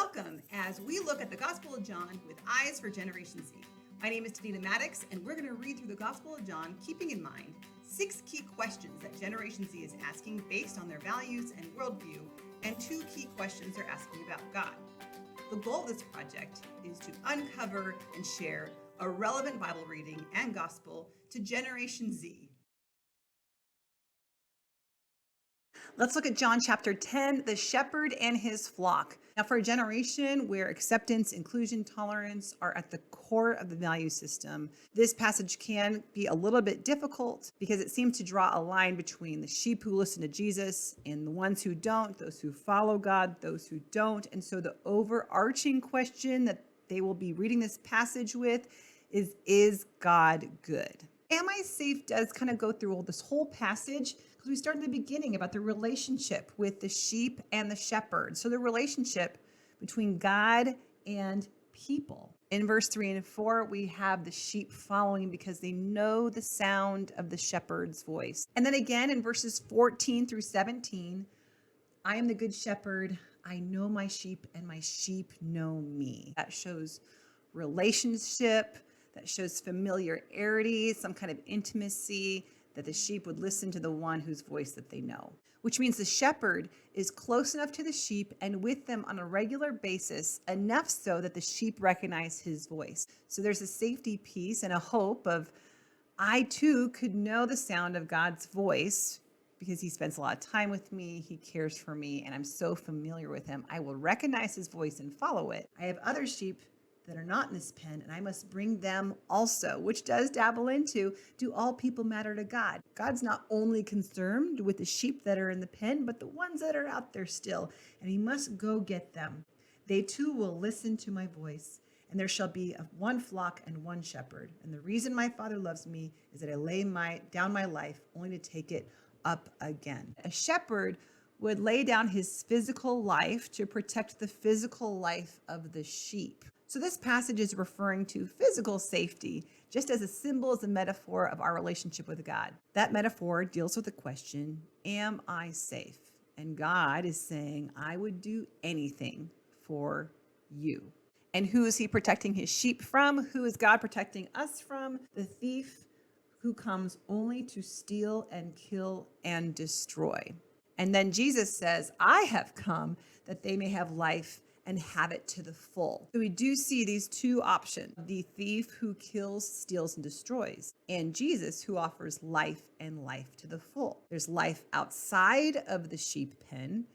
Welcome as we look at the Gospel of John with eyes for Generation Z. My name is Tanita Maddox, and we're going to read through the Gospel of John, keeping in mind 6 key questions that Generation Z is asking based on their values and worldview, and 2 key questions they're asking about God. The goal of this project is to uncover and share a relevant Bible reading and gospel to Generation Z. Let's look at John chapter 10, the shepherd and his flock. Now, for a generation where acceptance, inclusion, tolerance are at the core of the value system, this passage can be a little bit difficult because it seems to draw a line between the sheep who listen to Jesus and the ones who don't, those who follow God, those who don't. And so the overarching question that they will be reading this passage with is God good? Am I safe does kind of go through all this whole passage because we start in the beginning about the relationship with the sheep and the shepherd. So the relationship between God and people. In verse 3 and 4, we have the sheep following because they know the sound of the shepherd's voice. And then again in verses 14 through 17, I am the good shepherd. I know my sheep and my sheep know me. That shows relationship. That shows familiarity, some kind of intimacy, that the sheep would listen to the one whose voice that they know, which means the shepherd is close enough to the sheep and with them on a regular basis, enough so that the sheep recognize his voice. So there's a safety piece and a hope of, I too could know the sound of God's voice because he spends a lot of time with me, he cares for me, and I'm so familiar with him. I will recognize his voice and follow it. I have other sheep that are not in this pen, and I must bring them also, which does dabble into, do all people matter to God? God's not only concerned with the sheep that are in the pen, but the ones that are out there still, and he must go get them. They too will listen to my voice, and there shall be one flock and one shepherd. And the reason my Father loves me is that I lay down my life only to take it up again. A shepherd would lay down his physical life to protect the physical life of the sheep. So this passage is referring to physical safety, just as a symbol, as a metaphor of our relationship with God. That metaphor deals with the question, am I safe? And God is saying, I would do anything for you. And who is he protecting his sheep from? Who is God protecting us from? The thief who comes only to steal and kill and destroy. And then Jesus says, I have come that they may have life and have it to the full. So we do see these 2 options, the thief who kills, steals, and destroys, and Jesus who offers life and life to the full. There's life outside of the sheep pen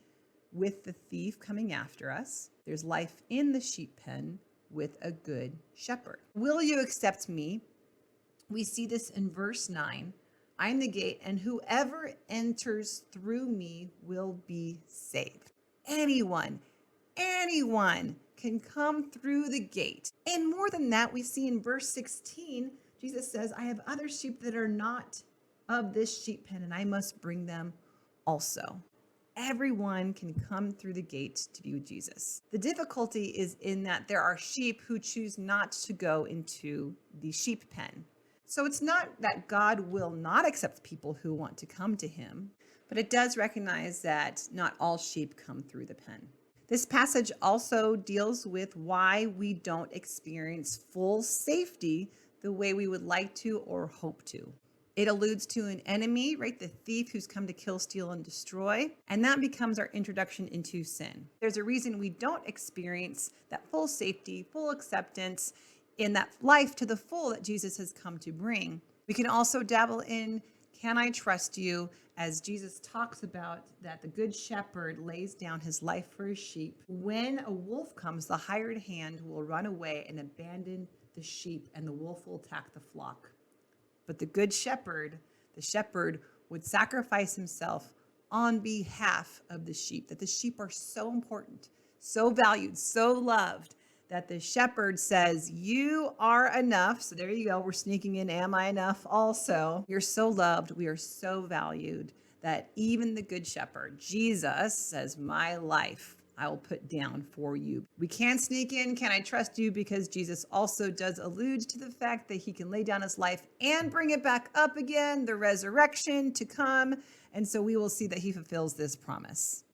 with the thief coming after us. There's life in the sheep pen with a good shepherd. Will you accept me? We see this in verse 9. I am the gate, and whoever enters through me will be saved. Anyone can come through the gate. And more than that, we see in verse 16, Jesus says, I have other sheep that are not of this sheep pen, and I must bring them also. Everyone can come through the gate to be with Jesus. The difficulty is in that there are sheep who choose not to go into the sheep pen. So it's not that God will not accept people who want to come to him, but it does recognize that not all sheep come through the pen. This passage also deals with why we don't experience full safety the way we would like to or hope to. It alludes to an enemy, right? The thief who's come to kill, steal, and destroy. And that becomes our introduction into sin. There's a reason we don't experience that full safety, full acceptance in that life to the full that Jesus has come to bring. We can also dabble in, can I trust you? As Jesus talks about that the good shepherd lays down his life for his sheep. When a wolf comes, the hired hand will run away and abandon the sheep, and the wolf will attack the flock. But the good shepherd, the shepherd would sacrifice himself on behalf of the sheep, that the sheep are so important, so valued, so loved, that the shepherd says, you are enough. So there you go. We're sneaking in, am I enough also? You're so loved. We are so valued that even the good shepherd, Jesus, says, my life I will put down for you. We can't sneak in, can I trust you? Because Jesus also does allude to the fact that he can lay down his life and bring it back up again, the resurrection to come. And so we will see that he fulfills this promise.